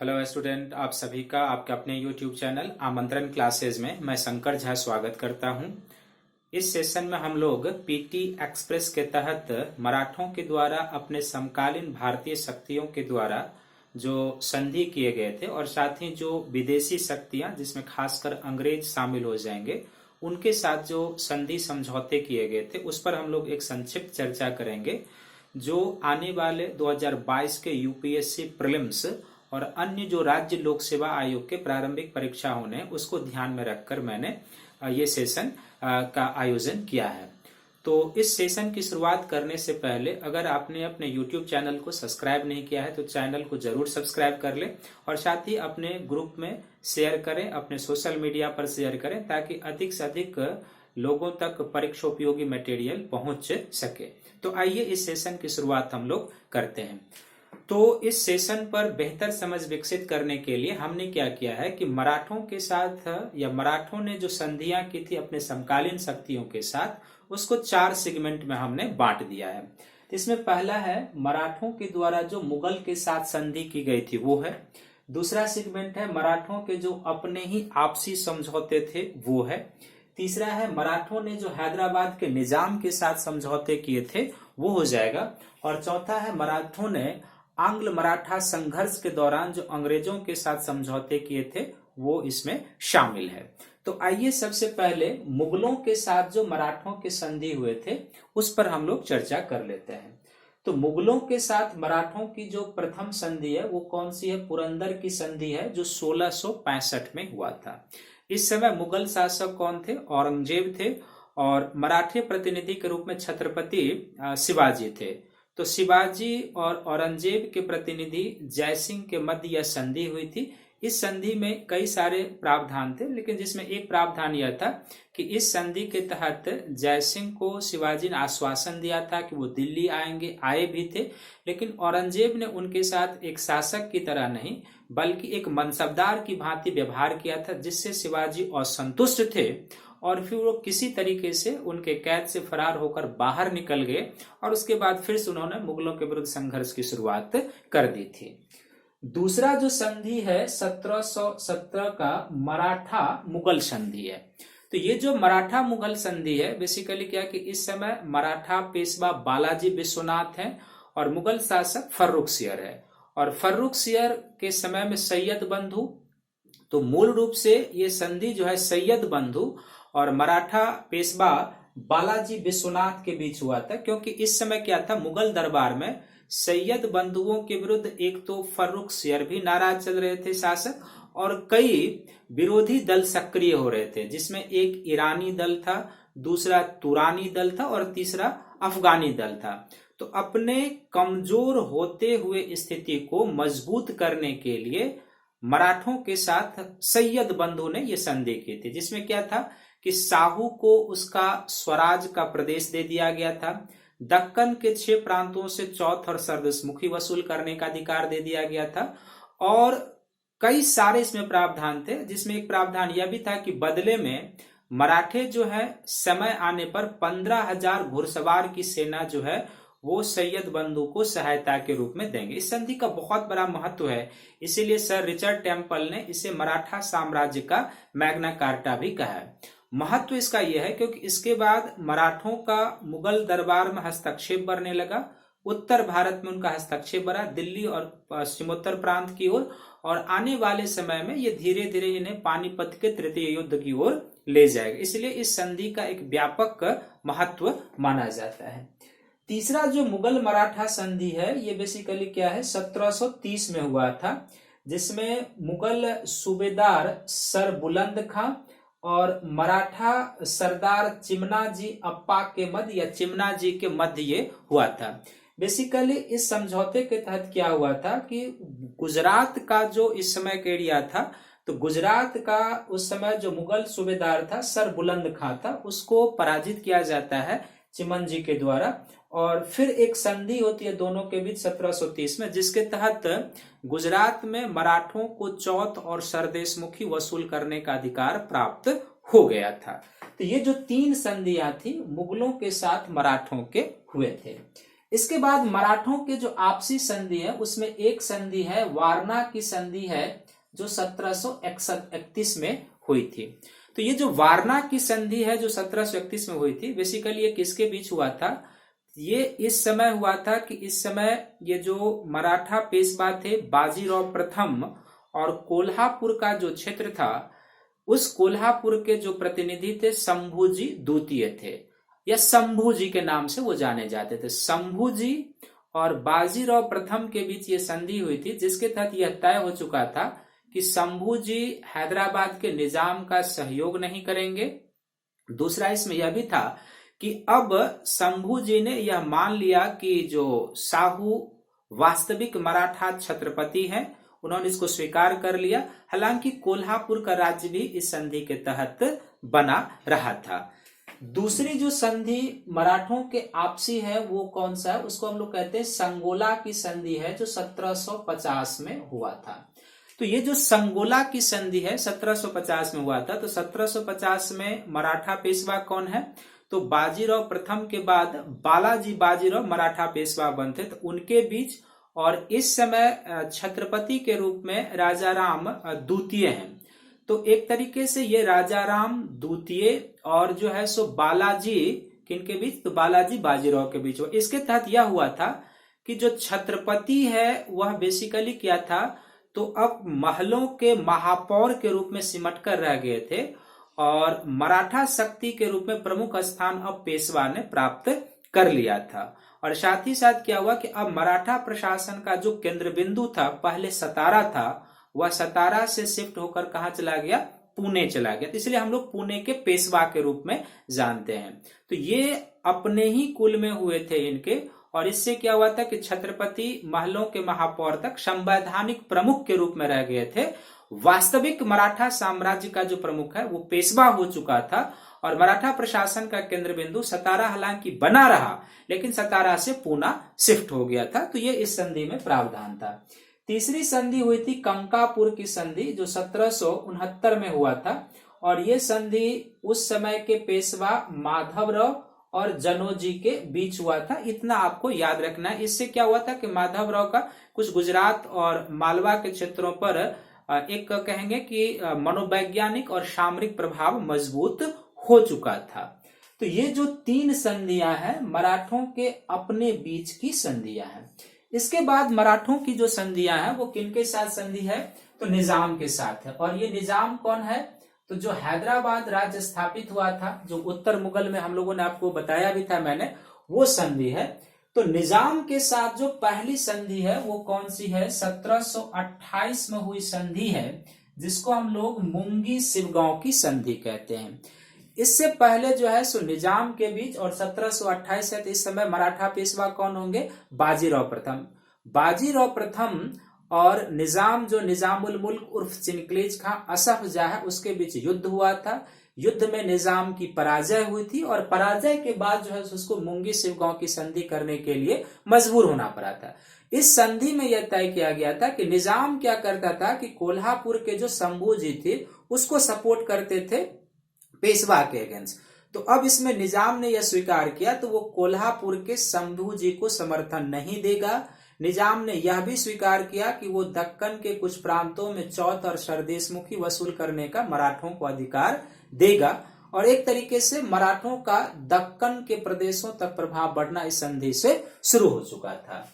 Hello student, आप सभी का आपके अपने YouTube चैनल आमंत्रण क्लासेज में मैं शंकर झा स्वागत करता हूं। इस सेशन में हम लोग पीटी एक्सप्रेस के तहत मराठों के द्वारा अपने समकालीन भारतीय शक्तियों के द्वारा जो संधि किए गए थे और साथ ही जो विदेशी शक्तियां जिसमें खासकर अंग्रेज शामिल हो जाएंगे उनके साथ जो संधि समझौते किए गए थे उस पर हम लोग एक संक्षिप्त चर्चा करेंगे, जो आने वाले 2022 के यूपीएससी प्रीलिम्स और अन्य जो राज्य लोक सेवा आयोग के प्रारंभिक परीक्षा होने उसको ध्यान में रखकर मैंने ये सेशन का आयोजन किया है। तो इस सेशन की शुरुआत करने से पहले अगर आपने अपने YouTube चैनल को सब्सक्राइब नहीं किया है तो चैनल को जरूर सब्सक्राइब कर ले और साथ ही अपने ग्रुप में शेयर करें, अपने सोशल मीडिया पर शेयर करें ताकि अधिक से अधिक लोगों तक परीक्षा उपयोगी मटेरियल पहुंच सके। तो आइए इस सेशन की शुरुआत हम लोग करते हैं। तो इस सेशन पर बेहतर समझ विकसित करने के लिए हमने क्या किया है कि मराठों के साथ या मराठों ने जो संधियां की थी अपने समकालीन शक्तियों के साथ उसको 4 सेगमेंट में हमने बांट दिया है। इसमें पहला है मराठों के द्वारा जो मुगल के साथ संधि की गई थी वो है। दूसरा सेगमेंट है मराठों के जो अपने ही आपसी समझौते थे वो है। तीसरा है मराठों ने जो हैदराबाद के निजाम के साथ समझौते किए थे वो हो जाएगा। और चौथा है मराठों ने आंग्ल मराठा संघर्ष के दौरान जो अंग्रेजों के साथ समझौते किए थे वो इसमें शामिल है। तो आइए सबसे पहले मुगलों के साथ जो मराठों के संधि हुए थे उस पर हम लोग चर्चा कर लेते हैं। तो मुगलों के साथ मराठों की जो प्रथम संधि है वो कौन सी है? पुरंदर की संधि है जो 1665 में हुआ था। इस समय मुगल शासक कौन थे? औरंगजेब थे और मराठे प्रतिनिधि के रूप में छत्रपति शिवाजी थे। तो शिवाजी और औरंगजेब के प्रतिनिधि जयसिंह के मध्य यह संधि हुई थी। इस संधि में कई सारे प्रावधान थे लेकिन जिसमें एक प्रावधान यह था कि इस संधि के तहत जयसिंह को शिवाजी ने आश्वासन दिया था कि वो दिल्ली आएंगे, आए भी थे, लेकिन औरंगजेब ने उनके साथ एक शासक की तरह नहीं बल्कि एक मनसबदार की भांति व्यवहार किया था, जिससे शिवाजी असंतुष्ट थे और फिर वो किसी तरीके से उनके कैद से फरार होकर बाहर निकल गए और उसके बाद फिर से उन्होंने मुगलों के विरुद्ध संघर्ष की शुरुआत कर दी थी। दूसरा जो संधि है 1717 का मराठा मुगल संधि है। तो ये जो मराठा मुगल संधि है बेसिकली क्या कि इस समय मराठा पेशवा बालाजी विश्वनाथ है और मुगल शासक फर्रुखसियर है। और फर्रुखसियर के समय में सैयद बंधु, तो मूल रूप से ये संधि जो है सैयद बंधु और मराठा पेशवा बालाजी विश्वनाथ के बीच हुआ था, क्योंकि इस समय क्या था मुगल दरबार में सैयद बंधुओं के विरुद्ध एक तो फर्रुखसियर भी नाराज चल रहे थे शासक और कई विरोधी दल सक्रिय हो रहे थे, जिसमें एक ईरानी दल था, दूसरा तुरानी दल था और तीसरा अफगानी दल था। तो अपने कमजोर होते हुए स्थिति को मजबूत करने के लिए मराठों के साथ सैयद बंधु ने यह संधि की थी, जिसमें क्या था कि साहू को उसका स्वराज का प्रदेश दे दिया गया था, दक्कन के 6 प्रांतों से चौथ और सरदेशमुखी वसूल करने का अधिकार दे दिया गया था और कई सारे इसमें प्रावधान थे, जिसमें एक प्रावधान यह भी था कि बदले में मराठे जो है समय आने पर 15,000 घुड़सवार की सेना जो है वो सैयद बंधु को सहायता के रूप में देंगे। इस संधि का बहुत बड़ा महत्व है, इसीलिए सर रिचर्ड टेम्पल ने इसे मराठा साम्राज्य का मैग्ना कार्टा भी कहा है। महत्व इसका यह है क्योंकि इसके बाद मराठों का मुगल दरबार में हस्तक्षेप बढ़ने लगा, उत्तर भारत में उनका हस्तक्षेप बढ़ा, दिल्ली और पश्चिमोत्तर प्रांत की ओर, और आने वाले समय में ये धीरे धीरे इन्हें पानीपत के तृतीय युद्ध की ओर ले जाएगा। इसलिए इस संधि का एक व्यापक महत्व माना जाता है। तीसरा जो मुगल मराठा संधि है ये बेसिकली क्या है 1730 में हुआ था, जिसमें मुगल सूबेदार सर बुलंद खां और मराठा सरदार चिमनाजी अप्पा के मध्य या चिमनाजी के मध्य ये हुआ था। बेसिकली इस समझौते के तहत क्या हुआ था कि गुजरात का जो इस समय का एरिया था, तो गुजरात का उस समय जो मुगल सूबेदार था सर बुलंद खां था, उसको पराजित किया जाता है चिमन जी के द्वारा और फिर एक संधि होती है दोनों के बीच 1730 में, जिसके तहत गुजरात में मराठों को चौथ और सरदेशमुखी वसूल करने का अधिकार प्राप्त हो गया था। तो ये जो 3 संधियां थी मुगलों के साथ मराठों के हुए थे। इसके बाद मराठों के जो आपसी संधि है उसमें एक संधि है वारणा की संधि है जो 1731 में हुई थी। तो ये जो वारणा की संधि है जो 1731 में हुई थी, बेसिकली ये किसके बीच हुआ था? ये इस समय हुआ था कि इस समय ये जो मराठा पेशवा थे बाजीराव प्रथम और कोल्हापुर का जो क्षेत्र था उस कोल्हापुर के जो प्रतिनिधि थे शंभूजी द्वितीय थे या शंभूजी के नाम से वो जाने जाते थे। शंभूजी और बाजीराव प्रथम के बीच ये संधि हुई थी जिसके तहत यह तय हो चुका था कि शंभूजी हैदराबाद के निजाम का सहयोग नहीं करेंगे। दूसरा इसमें यह भी था कि अब शंभूजी ने यह मान लिया कि जो शाहू वास्तविक मराठा छत्रपति हैं, उन्होंने इसको स्वीकार कर लिया। हालांकि कोल्हापुर का राज्य भी इस संधि के तहत बना रहा था। दूसरी जो संधि मराठों के आपसी है वो कौन सा है? उसको हम लोग कहते हैं संगोला की संधि है जो 1750 में हुआ था। तो ये जो संगोला की संधि है 1750 में हुआ था। तो 1750 में मराठा पेशवा कौन है? तो बाजीराव प्रथम के बाद बालाजी बाजीराव मराठा पेशवा बनते, तो उनके बीच, और इस समय छत्रपति के रूप में राजा राम द्वितीय हैं। तो एक तरीके से ये राजा राम द्वितीय और जो है सो बालाजी किनके बीच? तो बालाजी बाजीराव के बीच हुआ। इसके तहत यह हुआ था कि जो छत्रपति है वह बेसिकली क्या था, तो अब महलों के महापौर के रूप में सिमट कर रह गए थे और मराठा शक्ति के रूप में प्रमुख स्थान अब पेशवा ने प्राप्त कर लिया था। और साथ ही साथ क्या हुआ कि अब मराठा प्रशासन का जो केंद्र बिंदु था पहले सतारा था, वह सतारा से शिफ्ट होकर कहाँ चला गया? पुणे चला गया। तो इसलिए हम लोग पुणे के पेशवा के रूप में जानते हैं। तो ये अपने ही कुल में हुए थे इनके, और इससे क्या हुआ था कि छत्रपति महलों के महापौर तक संवैधानिक प्रमुख के रूप में रह गए थे। वास्तविक मराठा साम्राज्य का जो प्रमुख है वो पेशवा हो चुका था और मराठा प्रशासन का केंद्र बिंदु सतारा हालांकि बना रहा, लेकिन सतारा से पूना शिफ्ट हो गया था। तो ये इस संधि में प्रावधान था। तीसरी संधि हुई थी कंकापुर की संधि जो 1769 में हुआ था, और ये संधि उस समय के पेशवा माधवराव और जनोजी के बीच हुआ था। इतना आपको याद रखना है। इससे क्या हुआ था कि माधवराव का कुछ गुजरात और मालवा के क्षेत्रों पर एक कहेंगे कि मनोवैज्ञानिक और सामरिक प्रभाव मजबूत हो चुका था। तो ये जो तीन संधियां हैं मराठों के अपने बीच की संधियां हैं। इसके बाद मराठों की जो संधियां हैं वो किनके साथ संधि है? तो निजाम के साथ है। और ये निजाम कौन है? तो जो हैदराबाद राज्य स्थापित हुआ था, जो उत्तर मुगल में हम लोगों ने आपको बताया भी था मैंने, वो संधि है। तो निजाम के साथ जो पहली संधि है वो कौन सी है? 1728 में हुई संधि है जिसको हम लोग मुंगी शिवगांव की संधि कहते हैं। इससे पहले जो है सो निजाम के बीच और 1728 है, तो इस समय मराठा पेशवा कौन होंगे? बाजीराव प्रथम। बाजीराव प्रथम और निजाम जो निजामुल मुल्क उर्फ चिनक्लेज खां असफ जहा है उसके बीच युद्ध हुआ था। युद्ध में निजाम की पराजय हुई थी और पराजय के बाद जो है उसको मुंगी शिवगांव की संधि करने के लिए मजबूर होना पड़ा था। इस संधि में यह तय किया गया था कि निजाम क्या करता था कि कोल्हापुर के जो शंभूजी थे उसको सपोर्ट करते थे पेशवा के अगेंस्ट। तो अब इसमें निजाम ने यह स्वीकार किया तो वो कोल्हापुर के शंभूजी को समर्थन नहीं देगा। निजाम ने यह भी स्वीकार किया कि वो दक्कन के कुछ प्रांतों में चौथ और सरदेशमुखी वसूल करने का मराठों को अधिकार देगा, और एक तरीके से मराठों का दक्कन के प्रदेशों तक प्रभाव बढ़ना इस संधि से शुरू हो चुका था।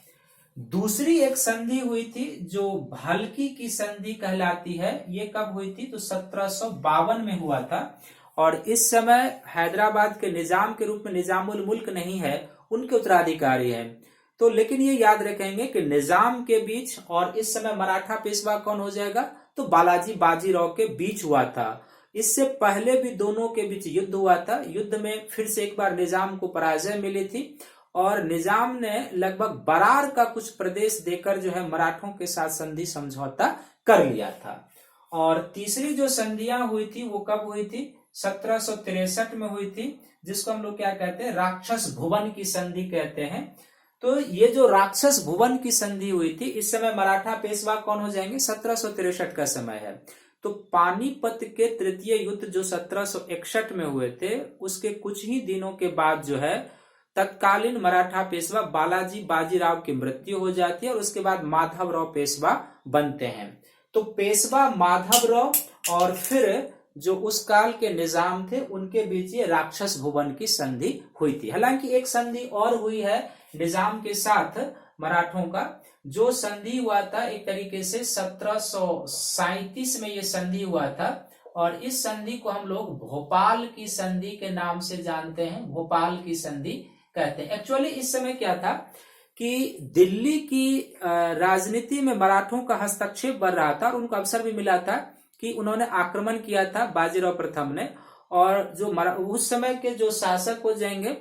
दूसरी एक संधि हुई थी जो भाल्की की संधि कहलाती है। ये कब हुई थी? तो 1752 में हुआ था, और इस समय हैदराबाद के निजाम के रूप में निजामुल मुल्क नहीं है, उनके उत्तराधिकारी हैं। तो लेकिन ये याद रखेंगे कि निजाम के बीच और इस समय मराठा पेशवा कौन हो जाएगा? तो बालाजी बाजीराव के बीच हुआ था। इससे पहले भी दोनों के बीच युद्ध हुआ था। युद्ध में फिर से एक बार निजाम को पराजय मिली थी और निजाम ने लगभग बरार का कुछ प्रदेश देकर जो है मराठों के साथ संधि समझौता कर लिया था। और तीसरी जो संधियां हुई थी वो कब हुई थी? 1763 में हुई थी, जिसको हम लोग क्या कहते हैं? राक्षस भुवन की संधि कहते हैं। तो ये जो राक्षस भुवन की संधि हुई थी, इस समय मराठा पेशवा कौन हो जाएंगे? 1763 का समय है। तो पानीपत के तृतीय युद्ध जो 1761 में हुए थे, उसके कुछ ही दिनों के बाद जो है तत्कालीन मराठा पेशवा बालाजी बाजीराव की मृत्यु हो जाती है और उसके बाद माधवराव पेशवा बनते हैं। तो पेशवा माधवराव और फिर जो उस काल के निजाम थे उनके बीच ये राक्षस भुवन की संधि हुई थी। हालांकि एक संधि और हुई है निजाम के साथ मराठों का, जो संधि हुआ था एक तरीके से 1737 में ये संधि हुआ था और इस संधि को हम लोग भोपाल की संधि के नाम से जानते हैं, भोपाल की संधि कहते हैं। एक्चुअली इस समय क्या था कि दिल्ली की राजनीति में मराठों का हस्तक्षेप बढ़ रहा था और उनको अवसर भी मिला था कि उन्होंने आक्रमण किया था बाजीराव प्रथम ने, और जो उस समय के जो शासक हो जाएंगे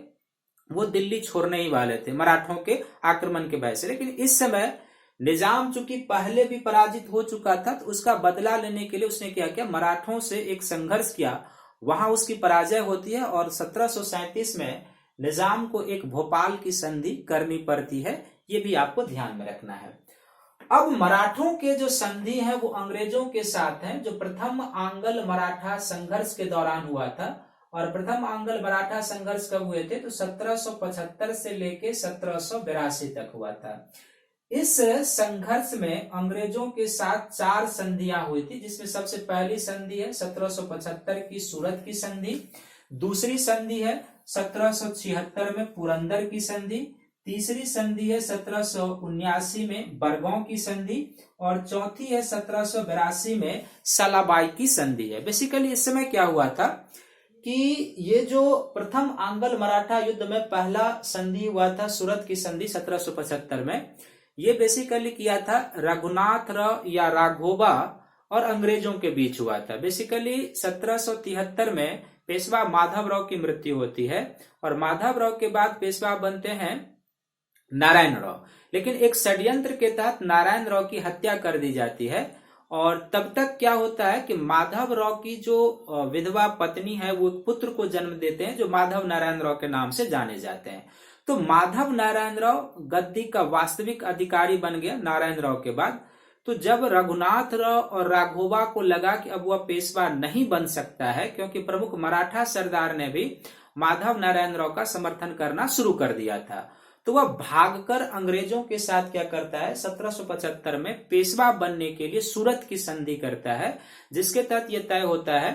वो दिल्ली छोड़ने ही वाले थे मराठों के आक्रमण के भय से। लेकिन इस समय निजाम चूंकि पहले भी पराजित हो चुका था तो उसका बदला लेने के लिए उसने क्या किया, मराठों से एक संघर्ष किया, वहां उसकी पराजय होती है और 1737 में निजाम को एक भोपाल की संधि करनी पड़ती है। ये भी आपको ध्यान में रखना है। अब मराठों के जो संधि है वो अंग्रेजों के साथ है, जो प्रथम आंग्ल मराठा संघर्ष के दौरान हुआ था। और प्रथम आंग्ल मराठा संघर्ष कब हुए थे, तो 1775 से लेके 1782 तक हुआ था। इस संघर्ष में अंग्रेजों के साथ 4 संधियां हुई थी, जिसमें सबसे पहली संधि है 1775 की सूरत की संधि, दूसरी संधि है 1776 में पुरंदर की संधि, तीसरी संधि है 1779 में बरगांव की संधि और चौथी है 1782 में सलाबाई की संधि है। बेसिकली इस समय क्या हुआ था कि ये जो प्रथम आंग्ल मराठा युद्ध में पहला संधि हुआ था सूरत की संधि 1775 में, ये बेसिकली किया था रघुनाथ राव या राघोबा और अंग्रेजों के बीच हुआ था। बेसिकली 1773 में पेशवा माधवराव की मृत्यु होती है और माधवराव के बाद पेशवा बनते हैं नारायण राव। लेकिन एक षड्यंत्र के तहत नारायण राव की हत्या कर दी जाती है और तब तक क्या होता है कि माधव राव की जो विधवा पत्नी है वो पुत्र को जन्म देते हैं जो माधव नारायण राव के नाम से जाने जाते हैं। तो माधव नारायण राव गद्दी का वास्तविक अधिकारी बन गया नारायण राव के बाद। तो जब रघुनाथ राव और राघोबा को लगा कि अब वह पेशवा नहीं बन सकता है, क्योंकि प्रमुख मराठा सरदार ने भी माधव नारायण राव का समर्थन करना शुरू कर दिया था, तो वह भागकर अंग्रेजों के साथ क्या करता है, 1775 में पेशवा बनने के लिए सूरत की संधि करता है, जिसके तहत यह तय होता है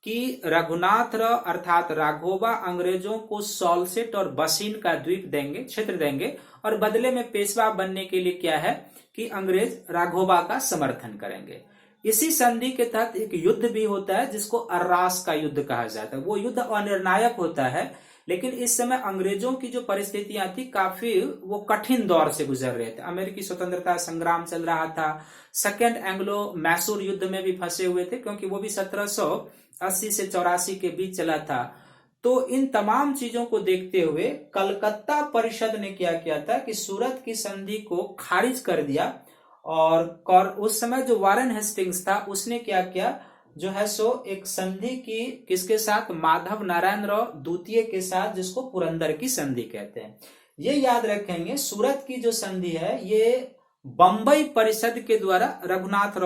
कि रघुनाथ राव अर्थात राघोबा अंग्रेजों को सॉल्सेट और बसीन का द्वीप देंगे, क्षेत्र देंगे और बदले में पेशवा बनने के लिए क्या है कि अंग्रेज राघोबा का समर्थन करेंगे। इसी संधि के तहत एक युद्ध भी होता है जिसको अर्रास का युद्ध कहा जाता है। वो युद्ध अनिर्णायक होता है, लेकिन इस समय अंग्रेजों की जो परिस्थितियां थी काफी वो कठिन दौर से गुजर रहे थे। अमेरिकी स्वतंत्रता संग्राम चल रहा था, सेकेंड एंग्लो मैसूर युद्ध में भी फंसे हुए थे क्योंकि वो भी 1780 से 84 के बीच चला था। तो इन तमाम चीजों को देखते हुए कलकत्ता परिषद ने क्या किया था कि सूरत की संधि को खारिज कर दिया और उस समय जो वारेन हेस्टिंग्स था उसने क्या किया, जो है सो एक संधि की किसके साथ, माधव नारायण राव द्वितीय के साथ, जिसको पुरंदर की संधि कहते हैं। ये याद रखेंगे, सूरत की जो संधि है ये बंबई परिषद के द्वारा रघुनाथ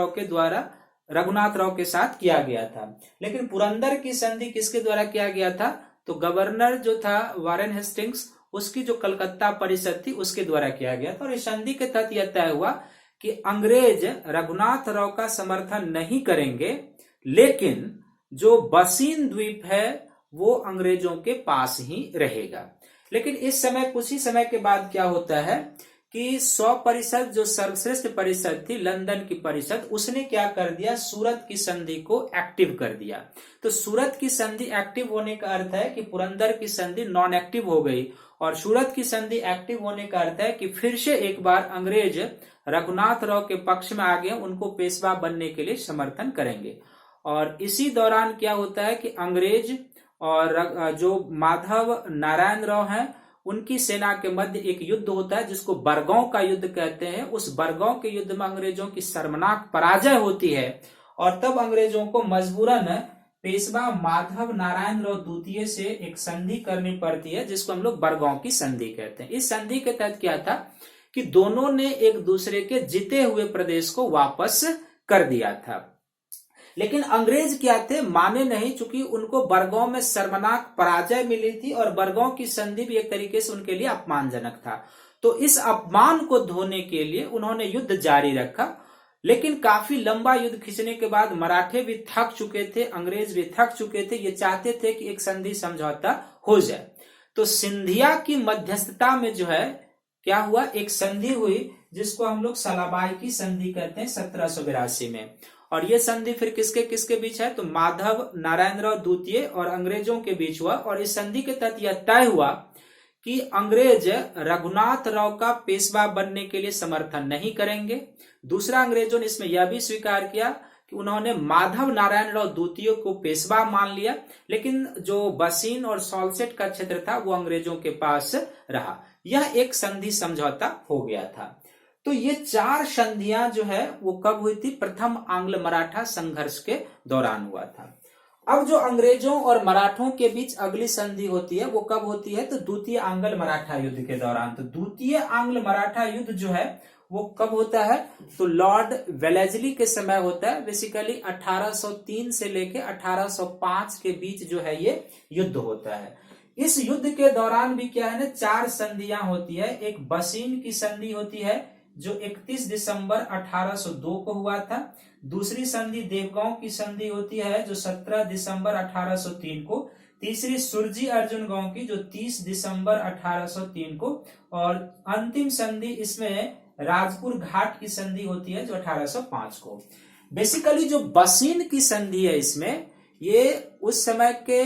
राव के साथ किया गया था, लेकिन पुरंदर की संधि किसके द्वारा किया गया था, तो गवर्नर जो था वारेन हेस्टिंग्स उसकी जो कलकत्ता परिषद थी उसके द्वारा किया गया था। और इस संधि के तहत यह तय हुआ कि अंग्रेज रघुनाथ राव का समर्थन नहीं करेंगे, लेकिन जो बसीन द्वीप है वो अंग्रेजों के पास ही रहेगा। लेकिन इस समय कुछ ही समय के बाद क्या होता है कि 100 परिषद जो सर्वश्रेष्ठ परिषद थी, लंदन की परिषद, उसने क्या कर दिया, सूरत की संधि को एक्टिव कर दिया। तो सूरत की संधि एक्टिव होने का अर्थ है कि पुरंदर की संधि नॉन एक्टिव हो गई और सूरत की संधि एक्टिव होने का अर्थ है कि फिर से एक बार अंग्रेज रघुनाथ राव के पक्ष में आ गए, उनको पेशवा बनने के लिए समर्थन करेंगे। और इसी दौरान क्या होता है कि अंग्रेज और जो माधव नारायण राव हैं उनकी सेना के मध्य एक युद्ध होता है जिसको बरगांव का युद्ध कहते हैं। उस बरगांव के युद्ध में अंग्रेजों की शर्मनाक पराजय होती है और तब अंग्रेजों को मजबूरन पेशवा माधव नारायण राव द्वितीय से एक संधि करनी पड़ती है, जिसको हम लोग बरगांव की संधि कहते हैं। इस संधि के तहत क्या था कि दोनों ने एक दूसरे के जीते हुए प्रदेश को वापस कर दिया था। लेकिन अंग्रेज क्या थे, माने नहीं, चूंकि उनको बरगांव में शर्मनाक पराजय मिली थी और बरगांव की संधि भी एक तरीके से उनके लिए अपमानजनक था। तो इस अपमान को धोने के लिए उन्होंने युद्ध जारी रखा। लेकिन काफी लंबा युद्ध खींचने के बाद मराठे भी थक चुके थे, अंग्रेज भी थक चुके थे, ये चाहते थे कि एक संधि समझौता हो जाए। तो सिंधिया की मध्यस्थता में जो है क्या हुआ, एक संधि हुई जिसको हम लोग सलाबाई की संधि कहते हैं 1782 में। और ये संधि फिर किसके किसके बीच है, तो माधव नारायण राव द्वितीय और अंग्रेजों के बीच हुआ। और इस संधि के तहत यह तय हुआ कि अंग्रेज रघुनाथ राव का पेशवा बनने के लिए समर्थन नहीं करेंगे। दूसरा, अंग्रेजों ने इसमें यह भी स्वीकार किया कि उन्होंने माधव नारायण राव द्वितीय को पेशवा मान लिया, लेकिन जो बसीन और सॉल्सेट का क्षेत्र था वो अंग्रेजों के पास रहा। यह एक संधि समझौता हो गया था। तो ये 4 संधियां जो है वो कब हुई थी, प्रथम आंग्ल मराठा संघर्ष के दौरान हुआ था। अब जो अंग्रेजों और मराठों के बीच अगली संधि होती है वो कब होती है, तो द्वितीय आंग्ल मराठा युद्ध के दौरान। तो द्वितीय आंग्ल मराठा युद्ध जो है वो कब होता है, तो लॉर्ड वेलेस्ली के समय होता है। बेसिकली 1803 से लेके 1805 के बीच जो है ये युद्ध होता है। इस युद्ध के दौरान भी क्या है ना, 4 संधियां होती है। एक बसीन की संधि होती है जो 31 दिसंबर 1802 को हुआ था। दूसरी संधि देवगांव की संधि होती है जो 17 दिसंबर 1803 को। तीसरी सुरजी अर्जुन गांव की जो 30 दिसंबर 1803 को। और अंतिम संधि इसमें राजपुर घाट की संधि होती है जो 1805 को। बेसिकली जो बसीन की संधि है इसमें ये उस समय के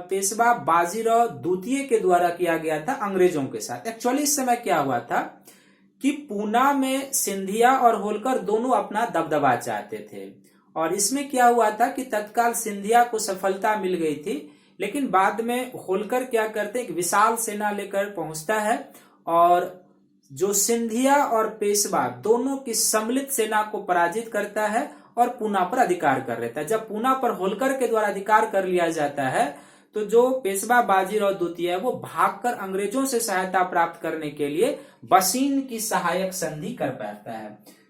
पेशवा बाजीराव द्वितीय के द्वारा किया गया था अंग्रेजों के साथ। एक्चुअली इस समय क्या हुआ था कि पूना में सिंधिया और होलकर दोनों अपना दबदबा चाहते थे। और इसमें क्या हुआ था कि तत्काल सिंधिया को सफलता मिल गई थी, लेकिन बाद में होलकर क्या करते, एक विशाल सेना लेकर पहुंचता है और जो सिंधिया और पेशवा दोनों की सम्मिलित सेना को पराजित करता है और पूना पर अधिकार कर लेता है। जब पूना पर होलकर के द्वारा अधिकार कर लिया जाता है तो जो पेशवा बाजीराव द्वितीय है वो भागकर अंग्रेजों से सहायता प्राप्त करने के लिए बसीन की सहायक संधि कर पाता है।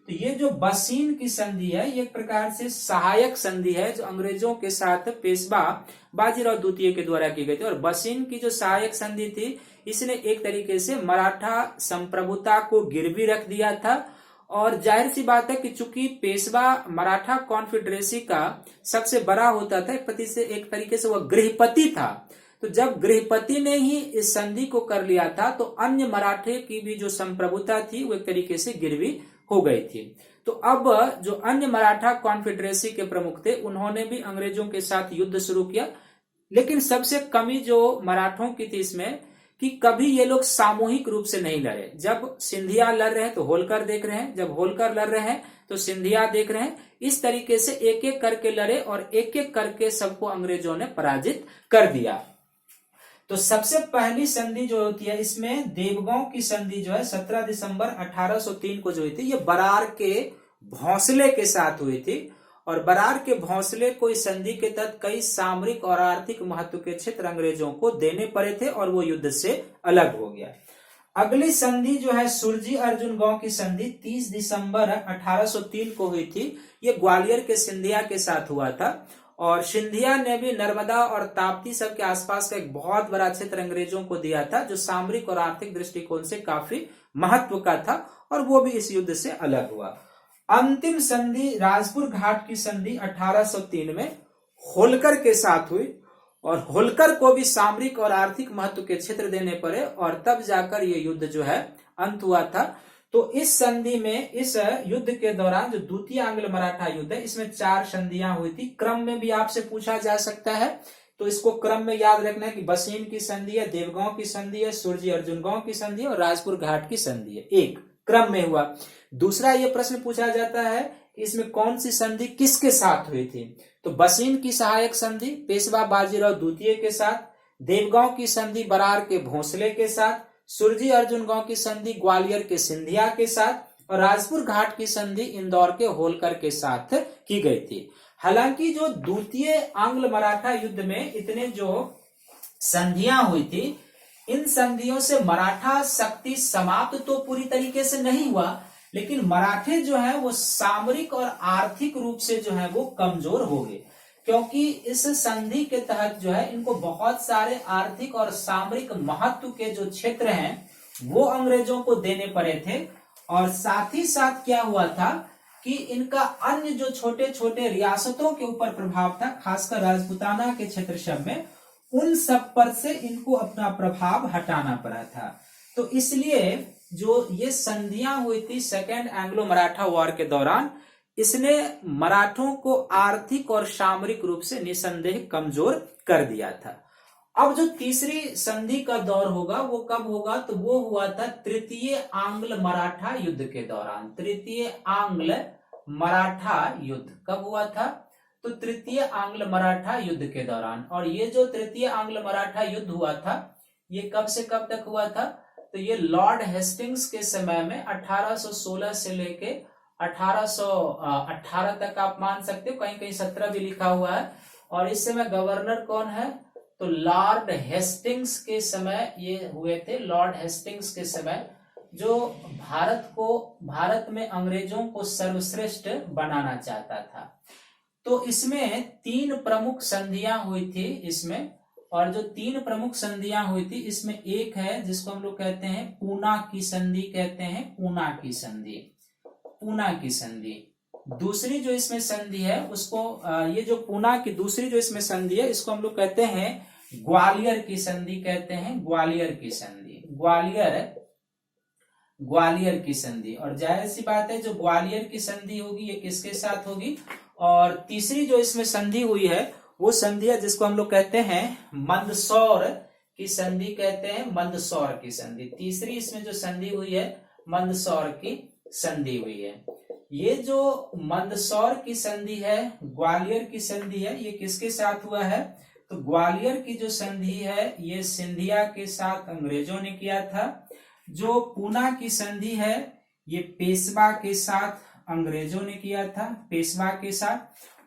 तो ये जो बसीन की संधि है ये एक प्रकार से सहायक संधि है जो अंग्रेजों के साथ पेशवा बाजीराव द्वितीय के द्वारा की गई थी। और बसीन की जो सहायक संधि थी इसने एक तरीके से मराठा संप्रभुता को गिरवी रख दिया था। और जाहिर सी बात है कि चूंकि पेशवा मराठा कॉन्फेडरेसी का सबसे बड़ा होता था, एक तरीके से वह गृहपति था। तो जब गृहपति ने ही इस संधि को कर लिया था तो अन्य मराठे की भी जो संप्रभुता थी वो एक तरीके से गिरवी हो गई थी। तो अब जो अन्य मराठा कॉन्फेडरेसी के प्रमुख थे उन्होंने भी अंग्रेजों के साथ युद्ध शुरू किया। लेकिन सबसे कमी जो मराठों की थी इसमें कि कभी ये लोग सामूहिक रूप से नहीं लड़े। जब सिंधिया लड़ रहे हैं तो होलकर देख रहे हैं, जब होलकर लड़ रहे हैं तो सिंधिया देख रहे हैं। इस तरीके से एक एक करके लड़े और एक एक करके सबको अंग्रेजों ने पराजित कर दिया। तो सबसे पहली संधि जो होती है इसमें देवगांव की संधि जो है 17 दिसंबर 1803 को जो हुई थी ये बरार के भौसले के साथ हुई थी। और बरार के भौसले को इस संधि के तहत कई सामरिक और आर्थिक महत्व के क्षेत्र अंग्रेजों को देने पड़े थे और वो युद्ध से अलग हो गया। अगली संधि जो है सुरजी अर्जुन गांव की संधि 30 दिसंबर 1803 को हुई थी। ये ग्वालियर के सिंधिया के साथ हुआ था। और सिंधिया ने भी नर्मदा और ताप्ती सब के आसपास का एक बहुत बड़ा क्षेत्र अंग्रेजों को दिया था जो सामरिक और आर्थिक दृष्टिकोण से काफी महत्व का था और वो भी इस युद्ध से अलग हुआ। अंतिम संधि राजपुर घाट की संधि 1803 में होलकर के साथ हुई और होलकर को भी सामरिक और आर्थिक महत्व के क्षेत्र देने पड़े और तब जाकर ये युद्ध जो है अंत हुआ था। तो इस संधि में, इस युद्ध के दौरान जो द्वितीय आंग्ल मराठा युद्ध है इसमें 4 संधियां हुई थी। क्रम में भी आपसे पूछा जा सकता है तो इसको क्रम में याद रखना है कि बसीन की संधि है, देवगांव की संधि है, सुरजी अर्जुन गांव की संधि है और राजपुर घाट की संधि है। एक क्रम में हुआ। दूसरा ये प्रश्न पूछा जाता है इसमें कौन सी संधि किसके साथ हुई थी, तो बसीन की सहायक संधि पेशवा बाजीराव द्वितीय के साथ, देवगांव की संधि बरार के भोंसले के साथ, सुरजी अर्जुन गांव की संधि ग्वालियर के सिंधिया के साथ और राजपुर घाट की संधि इंदौर के होलकर के साथ की गई थी। हालांकि जो द्वितीय आंग्ल मराठा युद्ध में इतने जो संधियां हुई थी इन संधियों से मराठा शक्ति समाप्त तो पूरी तरीके से नहीं हुआ, लेकिन मराठे जो है वो सामरिक और आर्थिक रूप से जो है वो कमजोर हो गए, क्योंकि इस संधि के तहत जो है इनको बहुत सारे आर्थिक और सामरिक महत्व के जो क्षेत्र हैं वो अंग्रेजों को देने पड़े थे। और साथ ही साथ क्या हुआ था कि इनका अन्य जो छोटे छोटे रियासतों के ऊपर प्रभाव था, खासकर राजपूताना के क्षेत्र सब में, उन सब पर से इनको अपना प्रभाव हटाना पड़ा था। तो इसलिए जो ये संधियां हुई थी सेकेंड एंग्लो मराठा वॉर के दौरान, इसने मराठों को आर्थिक और सामरिक रूप से निसंदेह कमजोर कर दिया था। अब जो तीसरी संधि का दौर होगा वो कब होगा, तो वो हुआ था तृतीय आंग्ल मराठा युद्ध के दौरान। तृतीय आंग्ल मराठा युद्ध कब हुआ था, तो तृतीय आंग्ल मराठा युद्ध के दौरान। और ये जो तृतीय आंग्ल मराठा युद्ध हुआ था ये कब से कब तक हुआ था, तो ये लॉर्ड हेस्टिंग्स के समय में 1816 से लेके 1818 तक आप मान सकते हो, कहीं कहीं 17 भी लिखा हुआ है। और इस समय गवर्नर कौन है, तो लॉर्ड हेस्टिंग्स के समय ये हुए थे। लॉर्ड हेस्टिंग्स के समय जो भारत में अंग्रेजों को सर्वश्रेष्ठ बनाना चाहता था। तो इसमें 3 प्रमुख संधियां हुई थी इसमें, और जो 3 प्रमुख संधियां हुई थी इसमें एक है जिसको हम लोग कहते हैं पूना की संधि, कहते हैं पूना की संधि, पूना की संधि। दूसरी जो इसमें संधि है उसको ये जो पूना की दूसरी जो इसमें संधि है इसको हम लोग कहते हैं ग्वालियर की संधि, कहते हैं ग्वालियर की संधि, ग्वालियर की संधि। और जाहिर सी बात है जो ग्वालियर की संधि होगी ये किसके साथ होगी, और तीसरी जो इसमें संधि हुई है वो संधि है जिसको हम लोग कहते हैं मंदसौर की संधि, कहते हैं मंदसौर की संधि। तीसरी इसमें जो संधि हुई है मंदसौर की संधि हुई है। ये जो मंदसौर की संधि है, ग्वालियर की संधि है, ये किसके साथ हुआ है, तो ग्वालियर की जो संधि है ये सिंधिया के साथ अंग्रेजों ने किया था। जो पूना की संधि है ये पेशवा के साथ अंग्रेजों ने किया था, पेशवा के साथ।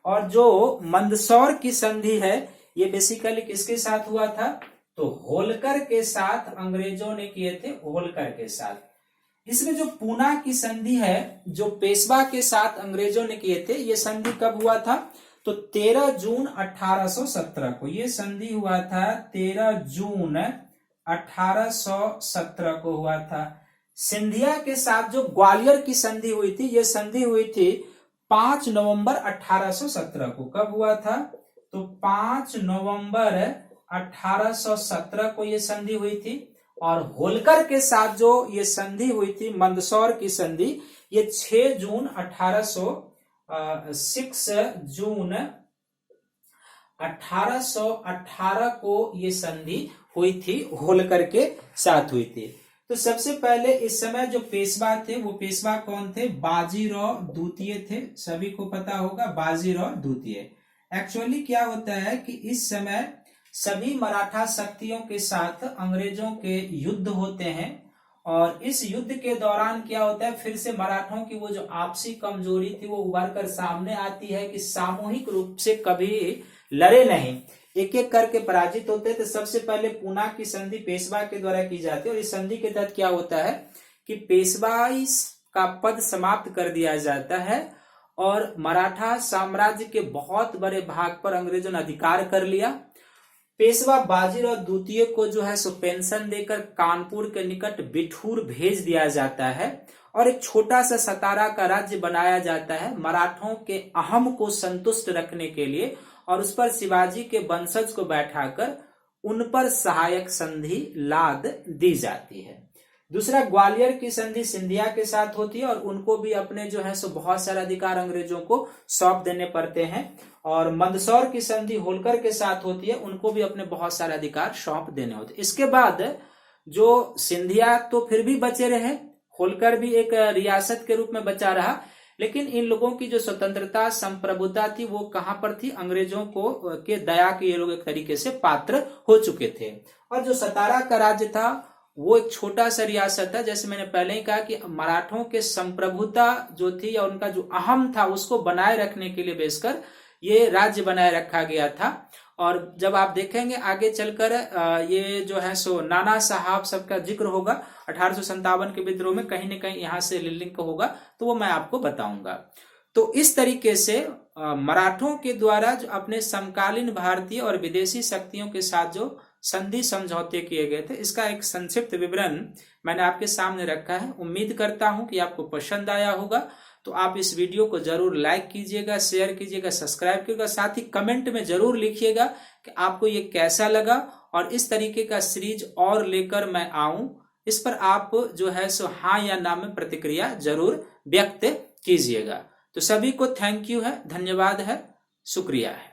और जो मंदसौर की संधि है ये बेसिकली किसके साथ हुआ था, तो होलकर के साथ अंग्रेजों ने किए थे, होलकर के साथ। इसमें जो पूना की संधि है जो पेशवा के साथ अंग्रेजों ने किए थे, ये संधि कब हुआ था, तो 13 जून 1817 को ये संधि हुआ था। 13 जून 1817 को हुआ था। सिंधिया के साथ जो ग्वालियर की संधि हुई थी ये संधि हुई थी 5 नवंबर 1817 को। कब हुआ था, तो 5 नवंबर 1817 को ये संधि हुई थी। और होलकर के साथ जो ये संधि हुई थी मंदसौर की संधि, ये 6 जून 1818 को ये संधि हुई थी, होलकर के साथ हुई थी। तो सबसे पहले इस समय जो पेशवा थे वो पेशवा कौन थे, बाजीराव द्वितीय थे। सभी को पता होगा बाजीराव द्वितीय। एक्चुअली क्या होता है कि इस समय सभी मराठा शक्तियों के साथ अंग्रेजों के युद्ध होते हैं, और इस युद्ध के दौरान क्या होता है, फिर से मराठों की वो जो आपसी कमजोरी थी वो उभर कर सामने आती है कि सामूहिक रूप से कभी लड़े नहीं, एक एक करके पराजित होते थे। सबसे पहले पूना की संधि पेशवा के द्वारा की जाती है, और इस संधि के तहत क्या होता है कि पेशवाई का पद समाप्त कर दिया जाता है, और मराठा साम्राज्य के बहुत बड़े भाग पर अंग्रेजों ने अधिकार कर लिया। पेशवा बाजीराव द्वितीय को जो है सो पेंशन देकर कानपुर के निकट बिठूर भेज दिया जाता है, और एक छोटा सा सतारा का राज्य बनाया जाता है मराठों के अहम को संतुष्ट रखने के लिए, और उस पर शिवाजी के वंशज को बैठाकर उन पर सहायक संधि लाद दी जाती है। दूसरा, ग्वालियर की संधि सिंधिया के साथ होती है, और उनको भी अपने जो है सो बहुत सारे अधिकार अंग्रेजों को सौंप देने पड़ते हैं। और मंदसौर की संधि होलकर के साथ होती है, उनको भी अपने बहुत सारे अधिकार सौंप देने होते हैं। इसके बाद जो सिंधिया तो फिर भी बचे रहे, होलकर भी एक रियासत के रूप में बचा रहा, लेकिन इन लोगों की जो स्वतंत्रता संप्रभुता थी वो कहां पर थी, अंग्रेजों को के दया के ये लोग एक तरीके से पात्र हो चुके थे। और जो सतारा का राज्य था वो एक छोटा सा रियासत है, जैसे मैंने पहले ही कहा कि मराठों के संप्रभुता जो थी या उनका जो अहम था उसको बनाए रखने के लिए बेशकर ये राज्य बनाए रखा गया था। और जब आप देखेंगे आगे चलकर ये जो है सो नाना साहब सबका जिक्र होगा 1857 के विद्रोह में, कहीं न कहीं यहाँ से लिंक होगा, तो वो मैं आपको बताऊंगा। तो इस तरीके से मराठों के द्वारा जो अपने समकालीन भारतीय और विदेशी शक्तियों के साथ जो संधि समझौते किए गए थे, इसका एक संक्षिप्त विवरण मैंने आपके सामने रखा है। उम्मीद करता हूं कि आपको पसंद आया होगा। तो आप इस वीडियो को जरूर लाइक कीजिएगा, शेयर कीजिएगा, सब्सक्राइब कीजिएगा, साथ ही कमेंट में जरूर लिखिएगा कि आपको ये कैसा लगा और इस तरीके का सीरीज और लेकर मैं आऊं, इस पर आप जो है सो हाँ या ना में प्रतिक्रिया जरूर व्यक्त कीजिएगा। तो सभी को थैंक यू है, धन्यवाद है, शुक्रिया है।